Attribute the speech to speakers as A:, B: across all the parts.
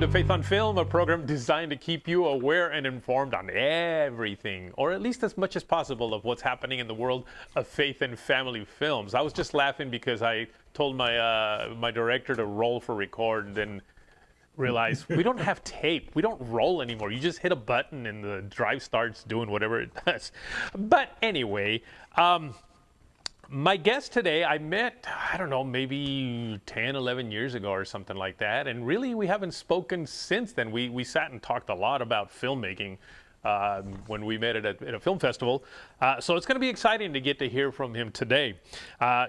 A: to Faith on Film, a program designed to keep you aware and informed on everything, or at least as much as possible, of what's happening in the world of faith and family films. I was just laughing because I told my director to roll for record and then realized we don't have tape. We don't roll anymore. You just hit a button and the drive starts doing whatever it does. But anyway, my guest today, I met, I don't know, maybe 10, 11 years ago or something like that. And really, we haven't spoken since then. We sat and talked a lot about filmmaking when we met at a film festival. So it's going to be exciting to get to hear from him today.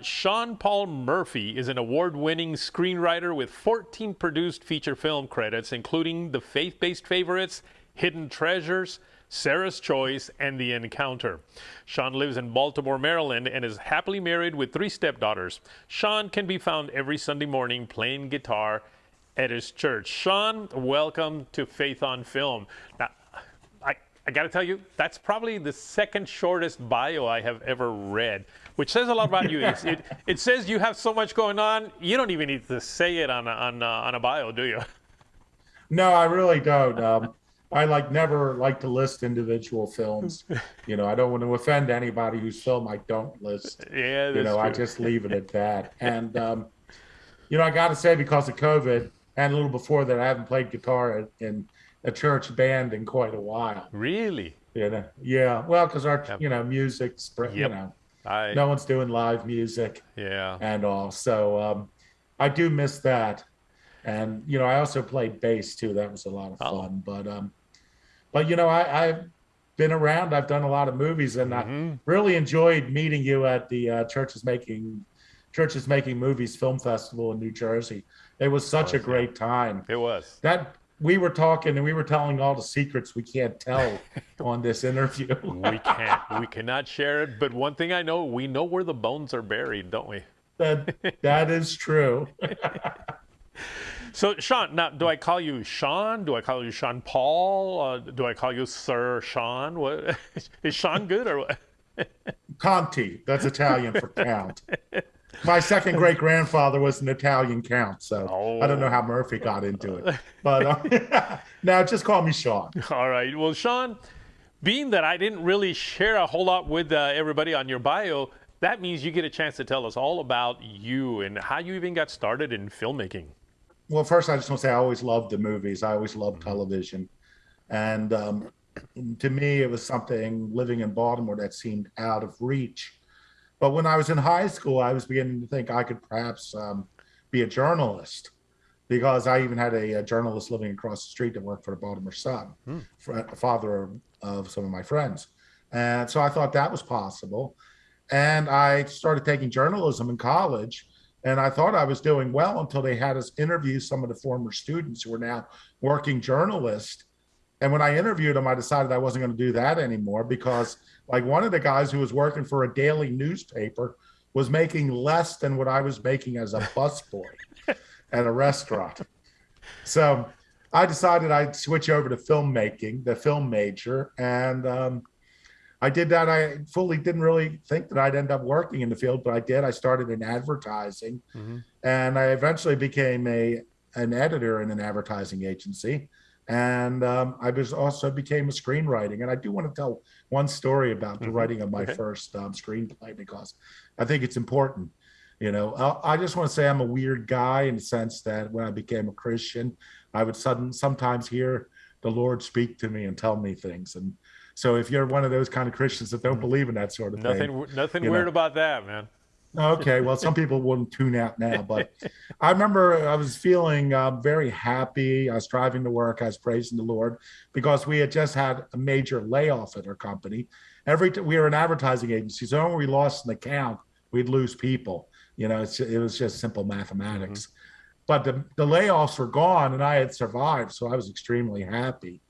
A: Sean Paul Murphy is an award-winning screenwriter with 14 produced feature film credits, including The Faith-Based Favorites, Hidden Treasures, Sarah's Choice, and The Encounter. Sean lives in Baltimore, Maryland, and is happily married with 3 stepdaughters. Sean can be found every Sunday morning playing guitar at his church. Sean, welcome to Faith on Film. Now, I got to tell you, that's probably the second shortest bio I have ever read, which says a lot about you. It says you have so much going on, you don't even need to say it on a bio, do you?
B: No, I really don't. I never like to list individual films. I don't want to offend anybody whose film I don't list.
A: Yeah, that's true.
B: I just leave it at that. And, I got to say, because of COVID and a little before that, I haven't played guitar in a church band in quite a while.
A: Really?
B: Yeah. Well, because our, music's, no one's doing live music.
A: Yeah.
B: And all. So I do miss that. And, I also played bass too. That was a lot of fun. But I've been around. I've done a lot of movies, and I really enjoyed meeting you at the Churches Making Movies Film Festival in New Jersey. It was such a great time.
A: It was.
B: That we were talking and we were telling all the secrets we can't tell on this interview.
A: We can't. We cannot share it. But one thing I know, we know where the bones are buried, don't we?
B: That is true.
A: So, Sean, now, do I call you Sean? Do I call you Sean Paul? Do I call you Sir Sean? What is Sean good or what?
B: Conti. That's Italian for count. My second great grandfather was an Italian count, so I don't know how Murphy got into it. But now just call me Sean.
A: All right. Well, Sean, being that I didn't really share a whole lot with everybody on your bio, that means you get a chance to tell us all about you and how you even got started in filmmaking.
B: Well, first, I just want to say I always loved the movies. I always loved television. And to me, it was something living in Baltimore that seemed out of reach. But when I was in high school, I was beginning to think I could perhaps be a journalist, because I even had a journalist living across the street that worked for the Baltimore Sun, father of some of my friends. And so I thought that was possible. And I started taking journalism in college. And I thought I was doing well until they had us interview some of the former students who were now working journalists. And when I interviewed them, I decided I wasn't going to do that anymore, because one of the guys who was working for a daily newspaper was making less than what I was making as a busboy at a restaurant. So I decided I'd switch over to filmmaking, the film major. And I did that. I fully didn't really think that I'd end up working in the field, but I did. I started in advertising, and I eventually became an editor in an advertising agency. And I also became a screenwriting. And I do want to tell one story about the writing of my first screenplay, because I think it's important. I just want to say I'm a weird guy in the sense that when I became a Christian, I would sometimes hear the Lord speak to me and tell me things. And so if you're one of those kind of Christians that don't believe in that sort of thing.
A: Nothing weird about that, man.
B: Okay, well, some people wouldn't tune out now, but I remember I was feeling very happy. I was driving to work. I was praising the Lord, because we had just had a major layoff at our company. We were an advertising agency, so when we lost an account, we'd lose people. It was just simple mathematics. But the layoffs were gone, and I had survived, so I was extremely happy.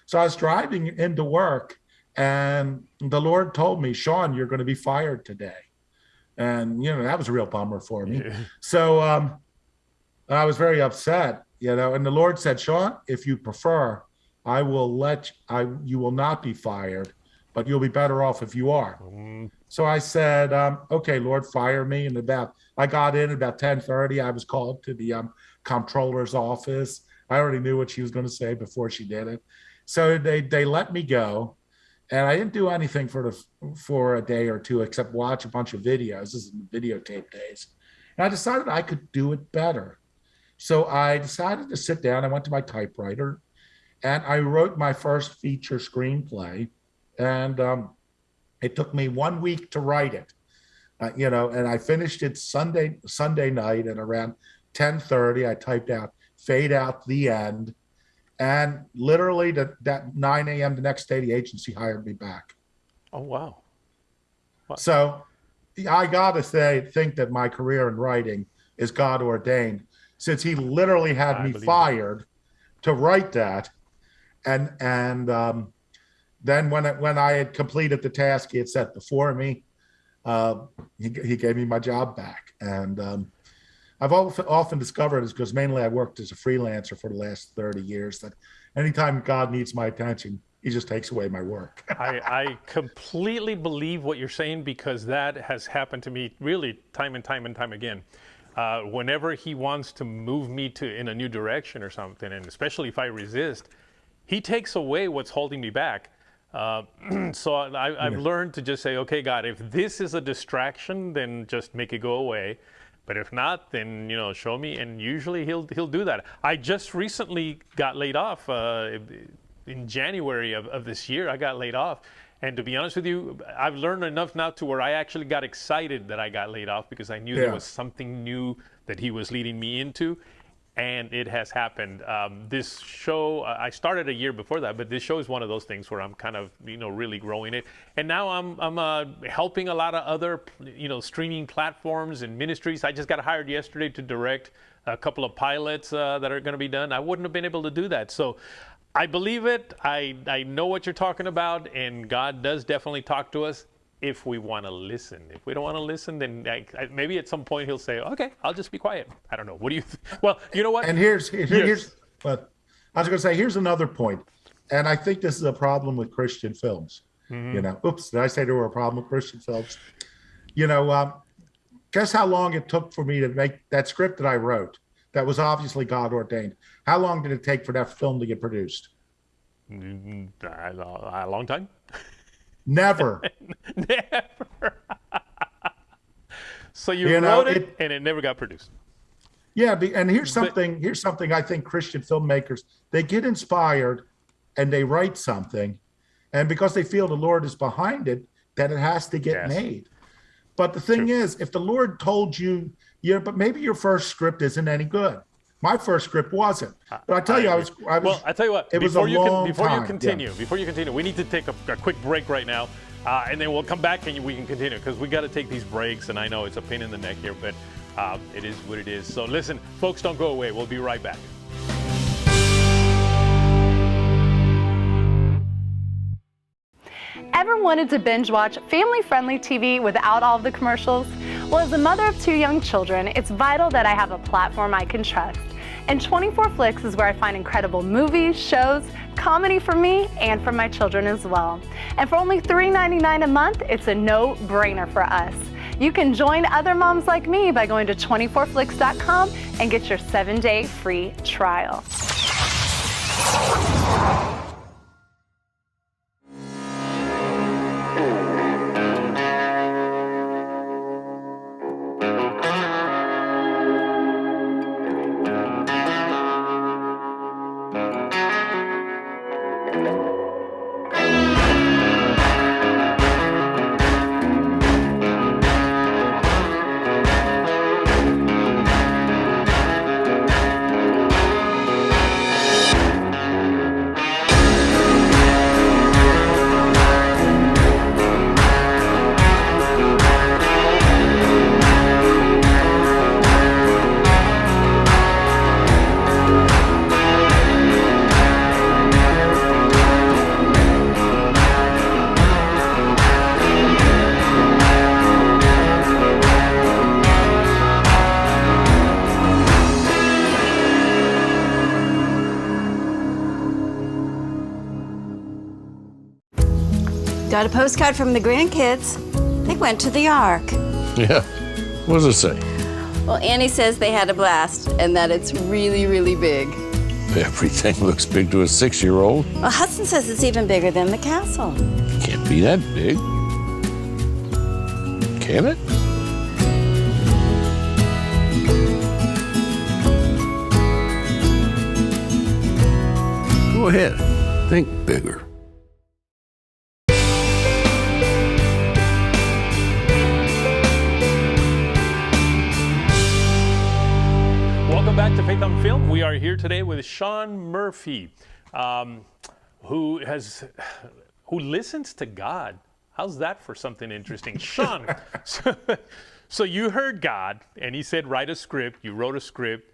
B: So I was driving into work, and the Lord told me, Sean, you're going to be fired today. And, that was a real bummer for me. Yeah. So I was very upset, and the Lord said, Sean, if you prefer, you will not be fired, but you'll be better off if you are. So I said, okay, Lord, fire me. And I got in about 10:30. I was called to the comptroller's office. I already knew what she was going to say before she did it. So they let me go, and I didn't do anything for a day or two except watch a bunch of videos. This is the videotape days. And I decided I could do it better. So I decided to sit down. I went to my typewriter, and I wrote my first feature screenplay. And it took me 1 week to write it, and I finished it Sunday night, and around 10:30, I typed out, fade out the end. And literally that 9 a.m. the next day, the agency hired me back.
A: Oh, wow.
B: So I got to think that my career in writing is God ordained, since he literally had me fired to write that. And then when I had completed the task he had set before me, he gave me my job back. And I've often discovered, is because mainly I worked as a freelancer for the last 30 years, that anytime God needs my attention, he just takes away my work.
A: I completely believe what you're saying, because that has happened to me really time and time again. Whenever he wants to move me in a new direction or something, and especially if I resist, he takes away what's holding me back. So I've learned to just say, okay, God, if this is a distraction, then just make it go away. But if not, then, show me. And usually he'll do that. I just recently got laid off in January of this year. I got laid off. And to be honest with you, I've learned enough now to where I actually got excited that I got laid off, because I knew there was something new that he was leading me into. And it has happened. This show, I started a year before that, but this show is one of those things where I'm kind of, really growing it. And now I'm helping a lot of other, streaming platforms and ministries. I just got hired yesterday to direct a couple of pilots that are going to be done. I wouldn't have been able to do that. So I believe it. I know what you're talking about, and God does definitely talk to us if we want to listen. If we don't want to listen, then maybe at some point he'll say, okay, I'll just be quiet. I don't know. What do you Well, you know what?
B: And but I was going to say, here's another point. And I think this is a problem with Christian films. Oops, did I say there were a problem with Christian films? Guess how long it took for me to make that script that I wrote that was obviously God ordained? How long did it take for that film to get produced?
A: A long time.
B: Never.
A: Never. So you wrote it and it never got produced.
B: Yeah, and here's something I think Christian filmmakers, they get inspired and they write something, and because they feel the Lord is behind it, that it has to get made. But the thing is, if the Lord told you, but maybe your first script isn't any good. My first script wasn't. But I tell you, I was.
A: Well, I tell you what.
B: It was
A: before
B: a
A: you
B: long
A: before
B: time.
A: you continue, we need to take a quick break right now, and then we'll come back and we can continue, because we got to take these breaks. And I know it's a pain in the neck here, but it is what it is. So listen, folks, don't go away. We'll be right back.
C: Ever wanted to binge watch family-friendly TV without all of the commercials? Well, as a mother of 2 young children, it's vital that I have a platform I can trust. And 24 Flicks is where I find incredible movies, shows, comedy for me and for my children as well. And for only $3.99 a month, it's a no-brainer for us. You can join other moms like me by going to 24flix.com and get your 7-day free trial.
D: Got a postcard from the grandkids. They went to the Ark.
E: Yeah. What does it say?
D: Well, Annie says they had a blast and that it's really, really big.
E: Everything looks big to a 6-year-old.
D: Well, Hudson says it's even bigger than the castle.
E: Can't be that big. Can it? Go ahead. Think bigger.
A: Welcome back to Faith on Film. We are here today with Sean Murphy, who listens to God. How's that for something interesting? Sean, so you heard God, and he said, write a script. You wrote a script.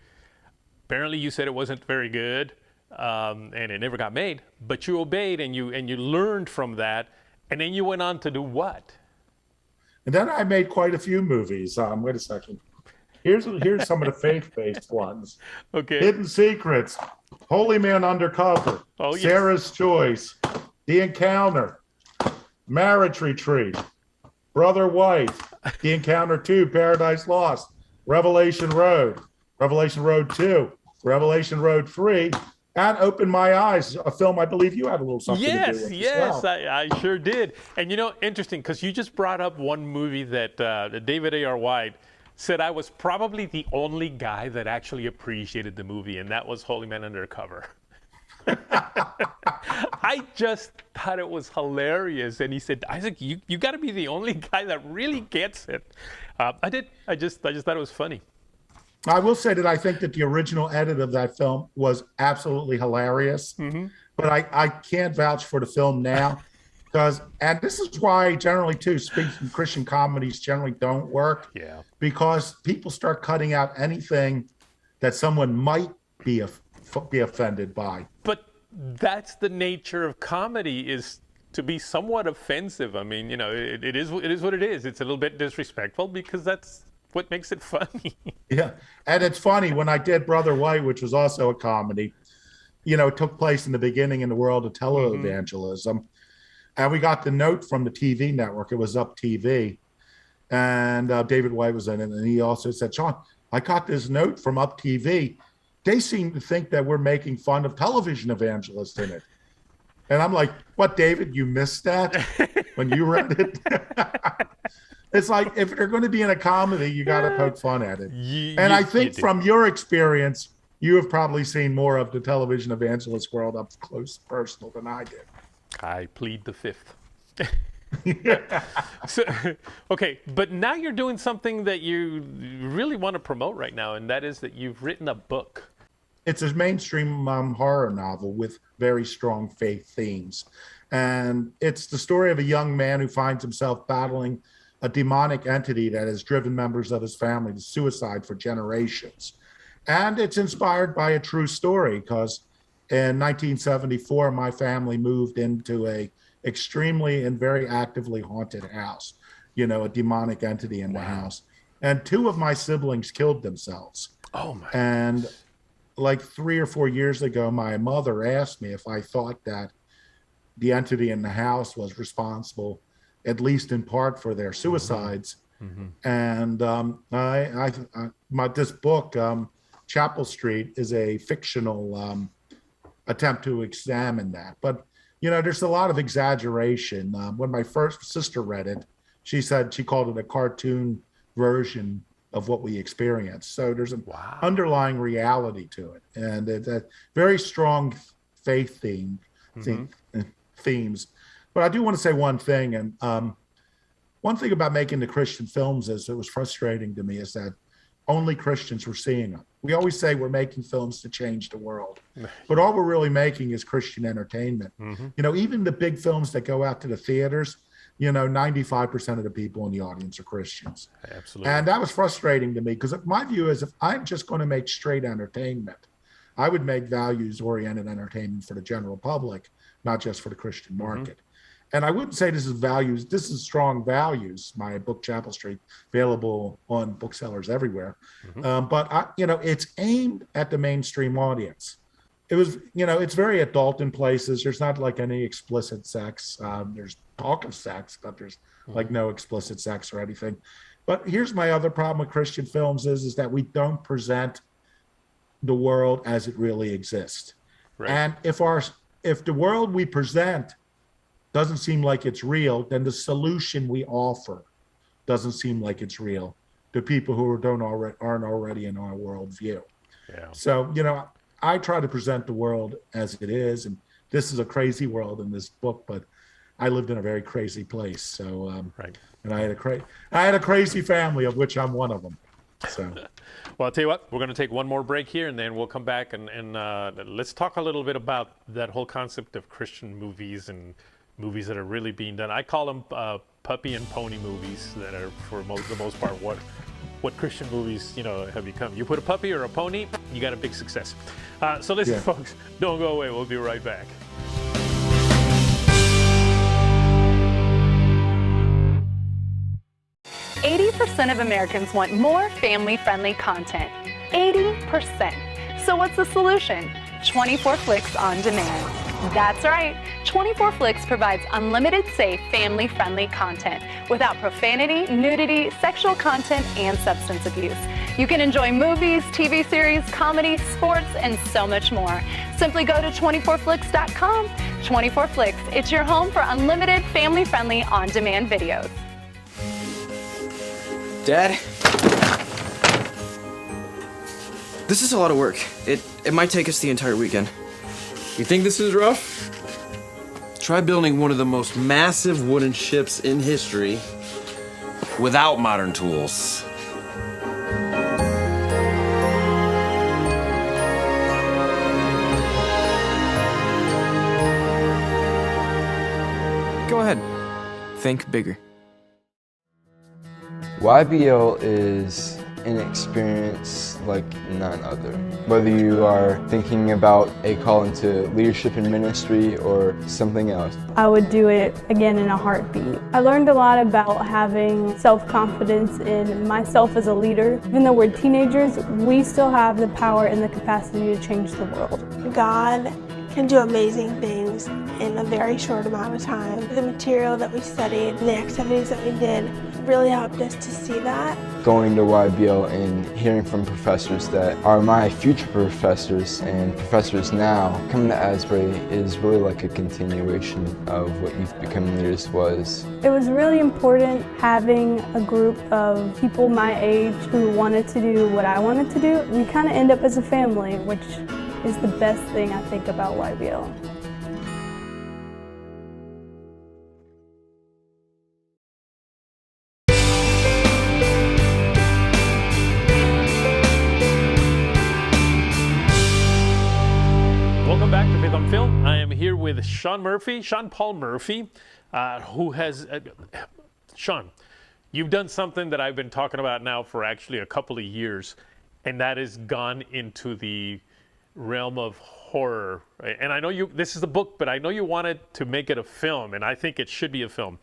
A: Apparently, you said it wasn't very good, and it never got made. But you obeyed, and you learned from that, and then you went on to do what?
B: And then I made quite a few movies. Wait a second. Here's some of the faith-based ones.
A: Okay.
B: Hidden Secrets, Holy Man Undercover,
A: Oh, yes.
B: Sarah's Choice, The Encounter, Marriage Retreat, Brother White, The Encounter 2, Paradise Lost, Revelation Road 2, Revelation Road 3, and Open My Eyes, a film I believe you had a little something to do with.
A: Yes,
B: as well.
A: I sure did. And you know, interesting, because you just brought up one movie that David A.R. White said I was probably the only guy that actually appreciated the movie, and that was Holy Man Undercover. I just thought it was hilarious, and he said, Isaac, you got to be the only guy that really gets it. I did. I just thought it was funny.
B: I will say that I think that the original edit of that film was absolutely hilarious, but I can't vouch for the film now. And this is why generally too, speaking Christian comedies generally don't work.
A: Yeah.
B: Because people start cutting out anything that someone might be offended by.
A: But that's the nature of comedy, is to be somewhat offensive. I mean, you know, it is what it is. It's a little bit disrespectful because that's what makes it funny.
B: Yeah. And it's funny, when I did Brother White, which was also a comedy, you know, it took place in the beginning in the world of televangelism. And we got the note from the TV network. It was Up TV. And David White was in it. And he also said, Sean, I got this note from Up TV. They seem to think that we're making fun of television evangelists in it. And I'm like, what, David, you missed that when you read it? It's like, if they're going to be in a comedy, you got to poke fun at it. And I think from your experience, you have probably seen more of the television evangelist world up close personal than I did.
A: I plead the fifth. So, okay, but now you're doing something that you really want to promote right now, and that is that you've written a book.
B: It's a mainstream horror novel with very strong faith themes. And it's the story of a young man who finds himself battling a demonic entity that has driven members of his family to suicide for generations. And it's inspired by a true story, because in 1974, my family moved into a extremely and very actively haunted house, you know, a demonic entity in the house. And 2 of my siblings killed themselves.
A: Oh my.
B: And like 3 or 4 years ago, my mother asked me if I thought that the entity in the house was responsible, at least in part, for their suicides. And this book, Chapel Street, is a fictional attempt to examine that. But, you know, there's a lot of exaggeration. When my first sister read it, she said she called it a cartoon version of what we experienced. So there's an underlying reality to it. And it's a very strong faith themes. But I do want to say one thing. And one thing about making the Christian films is, it was frustrating to me, is that only Christians were seeing them. We always say we're making films to change the world, but all we're really making is Christian entertainment. You know, even the big films that go out to the theaters, you know, 95% of the people in the audience are Christians.
A: Absolutely.
B: And that was frustrating to me, because my view is, if I'm just going to make straight entertainment, I would make values-oriented entertainment for the general public, not just for the Christian market. And I wouldn't say this is values. This is strong values. My book, Chapel Street, available on booksellers everywhere. But you know, it's aimed at the mainstream audience. It was, you know, it's very adult in places. There's not like any explicit sex. There's talk of sex, but there's like no explicit sex or anything. But here's my other problem with Christian films is that we don't present the world as it really exists.
A: Right.
B: And if the world we present doesn't seem like it's real, then the solution we offer doesn't seem like it's real to people who aren't already in our worldview.
A: Yeah.
B: So, I try to present the world as it is, and this is a crazy world in this book, but I lived in a very crazy place. So,
A: Right.
B: and I had a crazy family, of which I'm one of them. So.
A: Well, I'll tell you what, we're going to take one more break here, and then we'll come back and let's talk a little bit about that whole concept of Christian movies and movies that are really being done. I call them puppy and pony movies that are, for the most part, what Christian movies, have become. You put a puppy or a pony, you got a big success. So listen, folks, don't go away. We'll be right back.
C: %of Americans want more family-friendly content. 80%. So what's the solution? 24 Flicks on Demand. That's right. 24 Flicks provides unlimited, safe, family-friendly content without profanity, nudity, sexual content, and substance abuse. You can enjoy movies, TV series, comedy, sports, and so much more. Simply go to 24flix.com. 24 Flicks. It's your home for unlimited, family-friendly, on-demand videos.
F: Dad? This is a lot of work. It might take us the entire weekend.
G: You think this is rough? Try building one of the most massive wooden ships in history without modern tools.
F: Go ahead. Think bigger.
H: YBL is an experience like none other. Whether you are thinking about a call into leadership in ministry or something else.
I: I would do it again in a heartbeat. I learned a lot about having self-confidence in myself as a leader. Even though we're teenagers, we still have the power and the capacity to change the world.
J: God can do amazing things in a very short amount of time. The material that we studied, the activities that we did, really helped us to see that.
H: Going to YBL and hearing from professors that are my future professors and professors now, coming to Asbury is really like a continuation of what Youth Becoming Leaders was.
I: It was really important having a group of people my age who wanted to do what I wanted to do. We kind of end up as a family, which is the best thing I think about YBL.
A: Welcome back to Faith on Film. I am here with Sean Paul Murphy, who has... Sean, you've done something that I've been talking about now for actually a couple of years, and that is gone into the realm of horror. Right? And I know this is the book, but I know you wanted to make it a film, and I think it should be a film.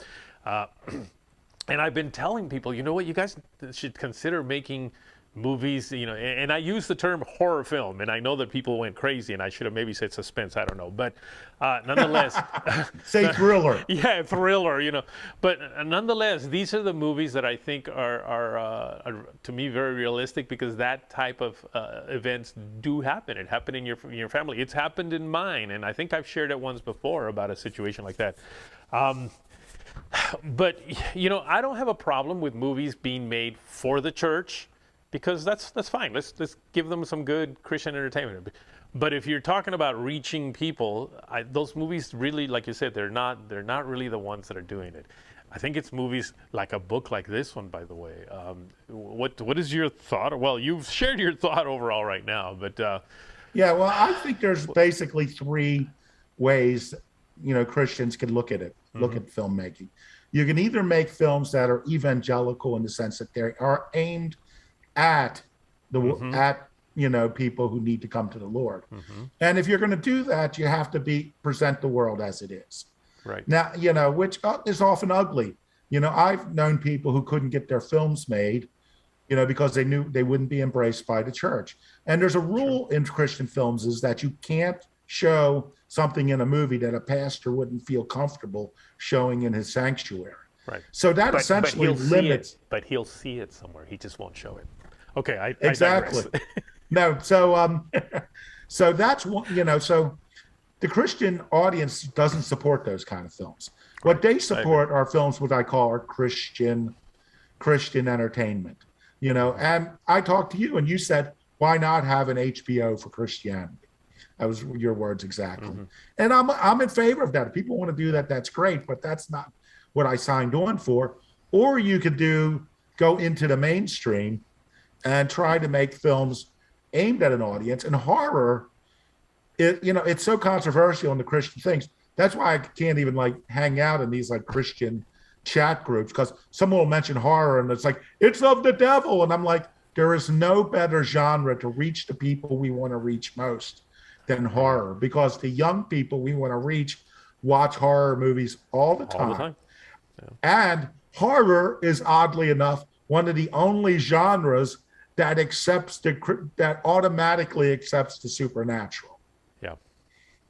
A: And I've been telling people, you know what, you guys should consider making movies, and I use the term horror film, and I know that people went crazy, and I should have maybe said suspense, I don't know, but nonetheless.
B: Say thriller.
A: Yeah, thriller, But nonetheless, these are the movies that I think are to me, very realistic, because that type of events do happen. It happened in your family. It's happened in mine, and I think I've shared it once before about a situation like that. But, I don't have a problem with movies being made for the church, because that's fine. Let's give them some good Christian entertainment. But if you're talking about reaching people, those movies really, like you said, they're not really the ones that are doing it. I think it's movies like a book like this one, by the way. What is your thought? Well, you've shared your thought overall right now, but
B: yeah. Well, I think there's basically three ways Christians can look at it. Look at filmmaking. You can either make films that are evangelical in the sense that they are aimed at people who need to come to the Lord. And if you're going to do that, you have to present the world as it is.
A: Right.
B: Now, which is often ugly. I've known people who couldn't get their films made, because they knew they wouldn't be embraced by the church. And there's a rule in Christian films is that you can't show something in a movie that a pastor wouldn't feel comfortable showing in his sanctuary.
A: Right.
B: So that essentially limits.
A: But he'll see it somewhere. He just won't show it. Okay,
B: Exactly. No, so so that's one, so the Christian audience doesn't support those kind of films. What they support are films what I call are Christian entertainment. And I talked to you and you said, why not have an HBO for Christianity? That was your words exactly. Mm-hmm. And I'm in favor of that. If people want to do that, that's great, but that's not what I signed on for. Or you could go into the mainstream and try to make films aimed at an audience. And horror, it's so controversial in the Christian things. That's why I can't even hang out in these Christian chat groups, because someone will mention horror and it's it's of the devil. And I'm like, there is no better genre to reach the people we want to reach most than horror, because the young people we want to reach watch horror movies all the time. Yeah. And horror is, oddly enough, one of the only genres that that automatically accepts the supernatural. Yeah.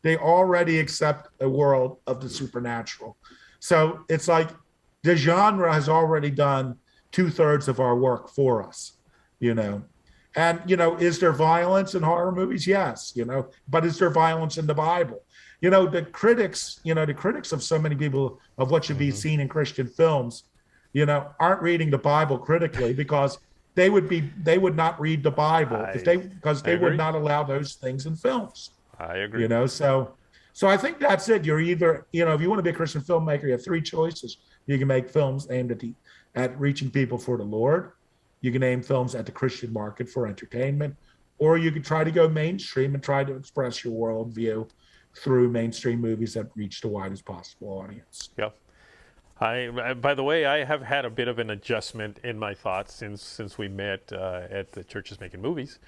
B: They already accept a world of the supernatural. So it's the genre has already done 2/3 of our work for us, And, is there violence in horror movies? Yes, but is there violence in the Bible? The critics of so many people of what should be seen in Christian films, aren't reading the Bible critically, because they would not read the Bible because they would not allow those things in films.
A: I agree.
B: So I think that's it. You're either, if you want to be a Christian filmmaker, you have three choices. You can make films aimed at reaching people for the Lord. You can aim films at the Christian market for entertainment, or you can try to go mainstream and try to express your worldview through mainstream movies that reach the widest possible audience.
A: Yeah. By the way, I have had a bit of an adjustment in my thoughts since we met at the Churches Making Movies,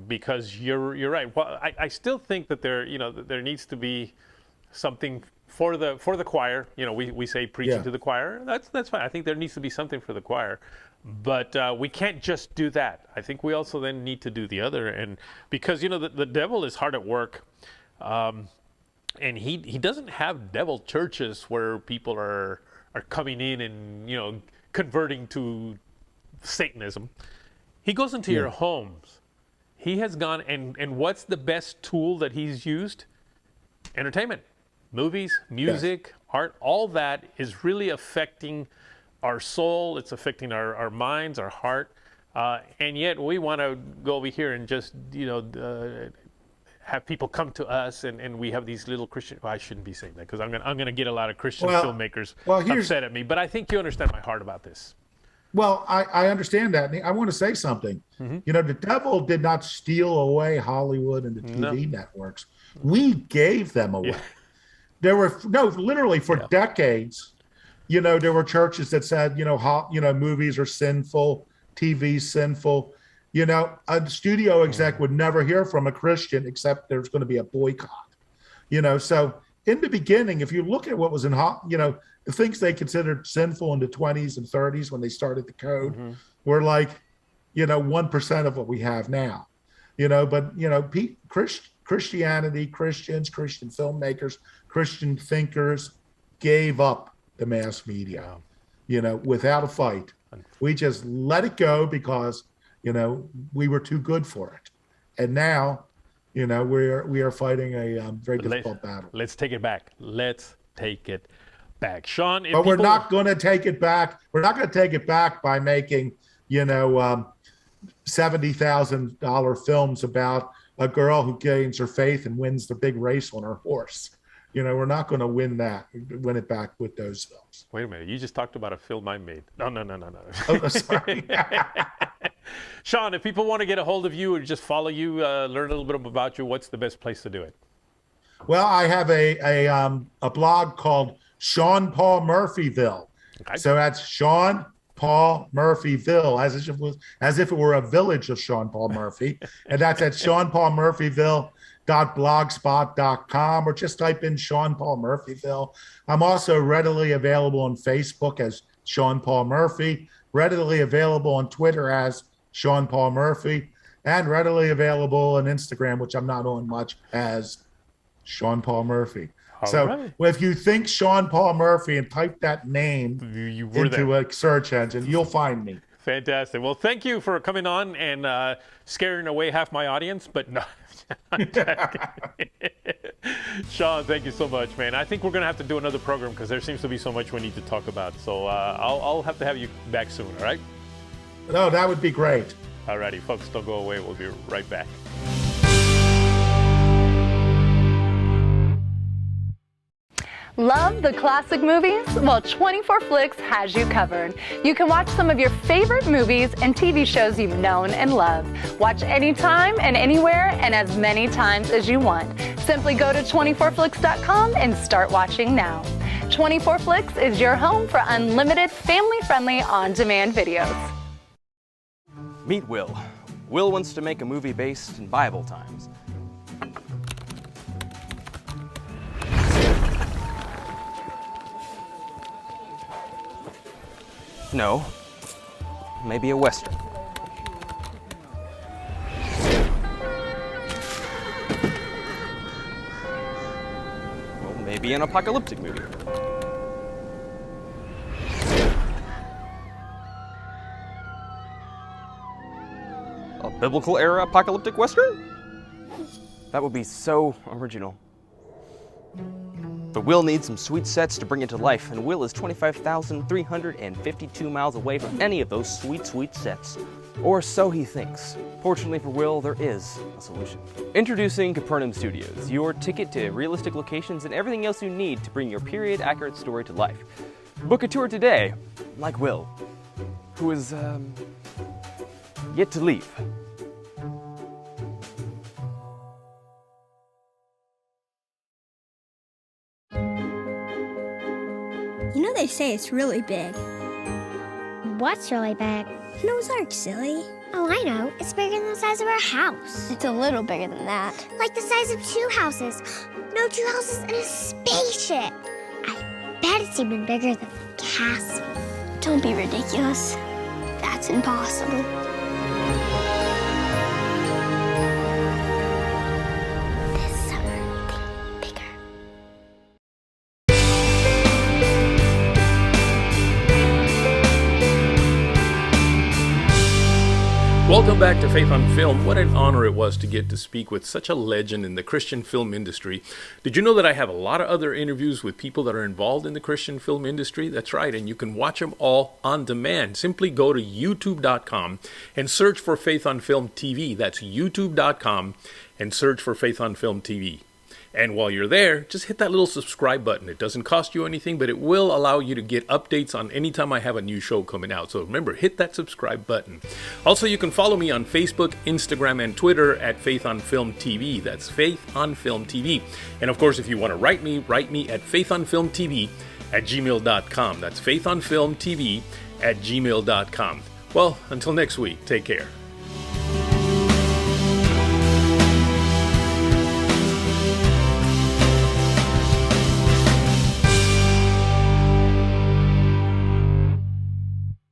A: because you're right. Well, I still think that there needs to be something for the choir. We say preaching to the choir. That's fine. I think there needs to be something for the choir. But we can't just do that. I think we also then need to do the other, and because the devil is hard at work, and he doesn't have devil churches where people are coming in and converting to Satanism. He goes into your homes. He has gone and what's the best tool that he's used? Entertainment, movies, music, art. All that is really affecting our soul. It's affecting our minds, our heart, and yet we want to go over here and just have people come to us, and we have these little Christian. Well, I shouldn't be saying that, because I'm gonna get a lot of Christian filmmakers upset at me. But I think you understand my heart about this.
B: Well, I understand that. I want to say something. Mm-hmm. The devil did not steal away Hollywood and the TV networks. We gave them away. Yeah. There were literally for decades. There were churches that said, movies are sinful, TV's sinful. A studio exec would never hear from a Christian except there's going to be a boycott. So in the beginning, if you look at what was in, the things they considered sinful in the 20s and 30s when they started the code were 1% of what we have now. But Christianity, Christians, Christian filmmakers, Christian thinkers gave up the mass media, without a fight. We just let it go because, we were too good for it. And now, we are fighting a very difficult battle.
A: Let's take it back. Sean,
B: but we're not going to take it back. We're not going to take it back by making, $70,000 films about a girl who gains her faith and wins the big race on her horse. We're not going to win it back with those films.
A: Wait a minute. You just talked about a film I made. No.
B: Oh, sorry.
A: Sean, if people want to get a hold of you or just follow you, learn a little bit about you, what's the best place to do it?
B: Well, I have a blog called Sean Paul Murphyville. Okay. So that's Sean Paul Murphyville, as if it were a village of Sean Paul Murphy. And that's at seanpaulmurphyville.blogspot.com, or just type in Sean Paul Murphyville. I'm also readily available on Facebook as Sean Paul Murphy, readily available on Twitter as Sean Paul Murphy, and readily available on Instagram, which I'm not on much, as Sean Paul Murphy. If you think Sean Paul Murphy and type that name into a search engine, you'll find me.
A: Fantastic. Well, thank you for coming on and scaring away half my audience, but no. Sean, thank you so much, man. I think we're going to have to do another program because there seems to be so much we need to talk about. So I'll have to have you back soon, all right?
B: No, that would be great.
A: All righty, folks, don't go away. We'll be right back.
C: Love the classic movies? Well, 24 Flicks has you covered. You can watch some of your favorite movies and TV shows you've known and loved. Watch anytime and anywhere and as many times as you want. Simply go to 24flix.com and start watching now. 24 Flicks is your home for unlimited, family-friendly, on-demand videos.
F: Meet Will. Will wants to make a movie based in Bible times. No, maybe a Western. Well, maybe an apocalyptic movie. A biblical era apocalyptic Western? That would be so original. But Will needs some sweet sets to bring it to life, and Will is 25,352 miles away from any of those sweet, sweet sets. Or so he thinks. Fortunately for Will, there is a solution. Introducing CAPERNAUM Studios, your ticket to realistic locations and everything else you need to bring your period-accurate story to life. Book a tour today, like Will, who is, yet to leave.
D: You know they say it's really big.
K: What's really big?
D: Noah's Ark, silly.
K: Oh, I know. It's bigger than the size of our house.
D: It's a little bigger than that.
K: Like the size of 2 houses. No, 2 houses and a spaceship. I bet it's even bigger than the castle.
D: Don't be ridiculous. That's impossible.
K: This summer, think bigger.
A: Welcome back to Faith on Film. What an honor it was to get to speak with such a legend in the Christian film industry. Did you know that I have a lot of other interviews with people that are involved in the Christian film industry? That's right, and you can watch them all on demand. Simply go to youtube.com and search for Faith on Film TV. That's youtube.com and search for Faith on Film TV. And while you're there, just hit that little subscribe button. It doesn't cost you anything, but it will allow you to get updates on any time I have a new show coming out. So remember, hit that subscribe button. Also, you can follow me on Facebook, Instagram, and Twitter at Faith on Film TV. That's Faith on Film TV. And of course, if you want to write me at faithonfilmtv@gmail.com. That's faithonfilmtv@gmail.com. Well, until next week, take care.